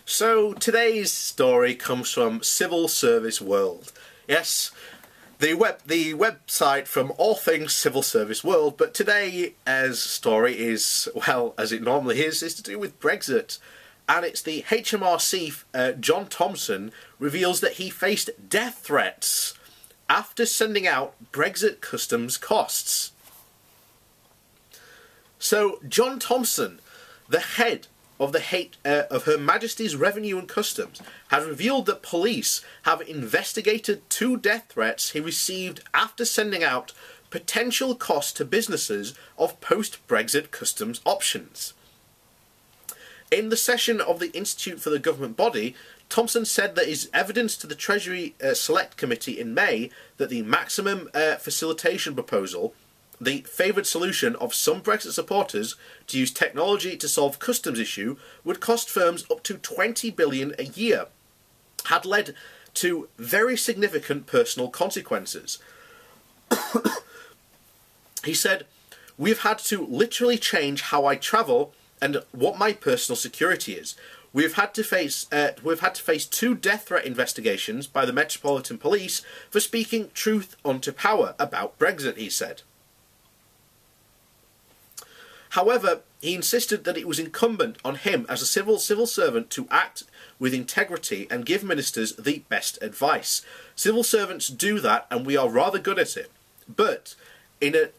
So today's story comes from Civil Service World. Yes, the website from all things Civil Service World, but today's story is, well, as it normally is to do with Brexit. And it's the HMRC, John Thompson, reveals that he faced death threats after sending out Brexit customs costs. So, John Thompson, the head of Her Majesty's Revenue and Customs, has revealed that police have investigated 2 death threats he received after sending out potential costs to businesses of post-Brexit customs options. In the session of the Institute for the Government Body, Thompson said that his evidence to the Treasury Select Committee in May that the maximum facilitation proposal, the favoured solution of some Brexit supporters to use technology to solve customs issue, would cost firms up to $20 billion a year, had led to very significant personal consequences. He said, "We've had to literally change how I travel and what my personal security is. We've had to face 2 death threat investigations by the Metropolitan Police for speaking truth unto power about Brexit," he said. However, he insisted that it was incumbent on him as a civil servant to act with integrity and give ministers the best advice. Civil servants do that, and we are rather good at it. But in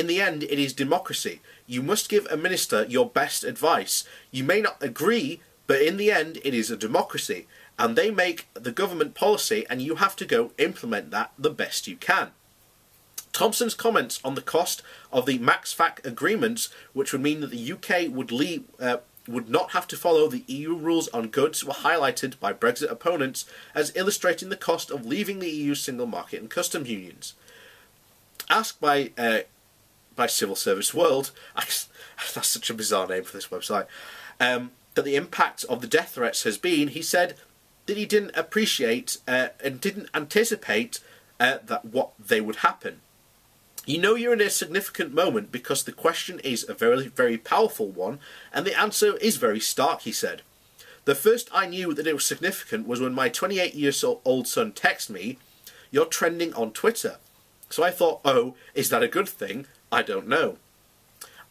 the end, it is democracy. You must give a minister your best advice. You may not agree, but in the end, it is a democracy. And they make the government policy, and you have to go implement that the best you can. Thompson's comments on the cost of the Max-Fac agreements, which would mean that the UK would not have to follow the EU rules on goods, were highlighted by Brexit opponents as illustrating the cost of leaving the EU single market and customs unions. Asked by Civil Service World, that's such a bizarre name for this website, that the impact of the death threats has been, he said that he didn't appreciate and didn't anticipate that what they would happen. "You know you're in a significant moment because the question is a very, very powerful one, and the answer is very stark," he said. "The first I knew that it was significant was when my 28-year-old son texted me, 'You're trending on Twitter.' So I thought, oh, is that a good thing? I don't know.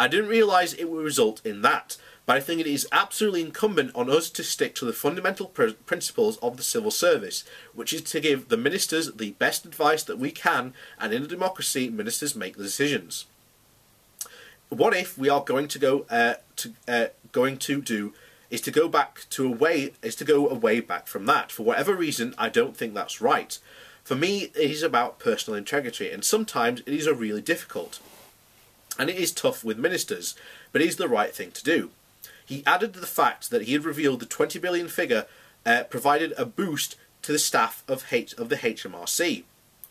I didn't realise it would result in that, but I think it is absolutely incumbent on us to stick to the fundamental principles of the civil service, which is to give the ministers the best advice that we can, and in a democracy, ministers make the decisions. What if we are going to go away back from that? For whatever reason, I don't think that's right. For me, it is about personal integrity, and sometimes it is really difficult. And it is tough with ministers, but it is the right thing to do." He added to the fact that he had revealed the $20 billion figure provided a boost to the staff of the HMRC.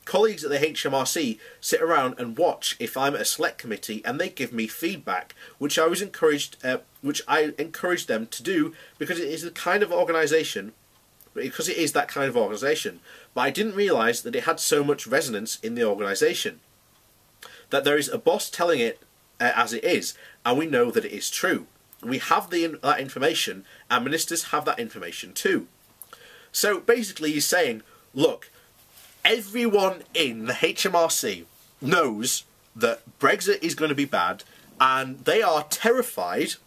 "Colleagues at the HMRC sit around and watch if I'm at a select committee, and they give me feedback, which I encouraged them to do because it is that kind of organisation. But I didn't realise that it had so much resonance in the organisation. That there is a boss telling it as it is, and we know that it is true. We have that information, and ministers have that information too." So basically he's saying, look, everyone in the HMRC knows that Brexit is going to be bad, and they are terrified,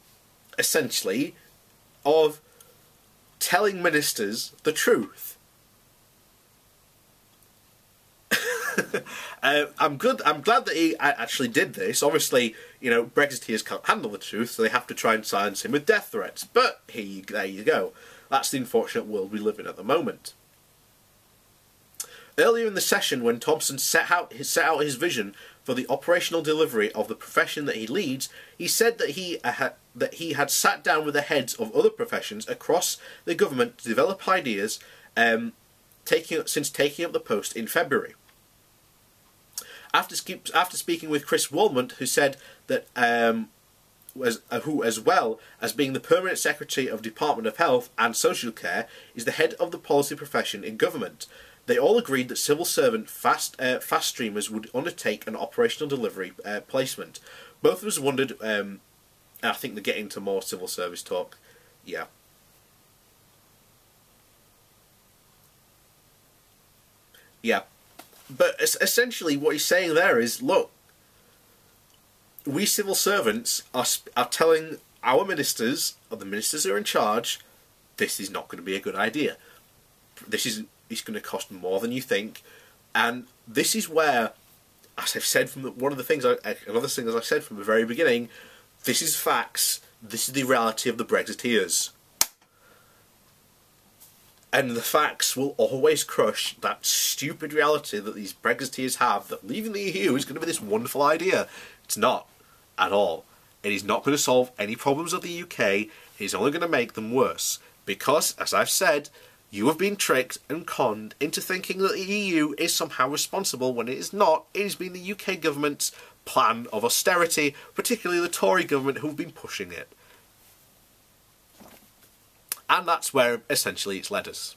essentially, of telling ministers the truth. I'm glad that he actually did this. Obviously, you know, Brexiteers can't handle the truth, so they have to try and silence him with death threats. But there you go. That's the unfortunate world we live in at the moment. Earlier in the session, when Thompson set out his vision for the operational delivery of the profession that he leads, he said that he had sat down with the heads of other professions across the government to develop ideas since taking up the post in February. After speaking with Chris Walmont, who said that who, as well as being the Permanent Secretary of Department of Health and Social Care, is the head of the policy profession in government, they all agreed that civil servant fast streamers would undertake an operational delivery placement. Both of us wondered, I think they're getting into more civil service talk, yeah. Yeah. But essentially what he's saying there is, look, we civil servants are telling our ministers, or the ministers who are in charge, this is not going to be a good idea. It's going to cost more than you think. And this is where, as I've said from another thing I've said from the very beginning, this is facts. This is the reality of the Brexiteers. And the facts will always crush that stupid reality that these Brexiteers have, that leaving the EU is going to be this wonderful idea. It's not at all. It is not going to solve any problems of the UK. It is only going to make them worse. Because, as I've said, you have been tricked and conned into thinking that the EU is somehow responsible when it is not. It has been the UK government's plan of austerity, particularly the Tory government who have been pushing it. And that's where, essentially, it's led us.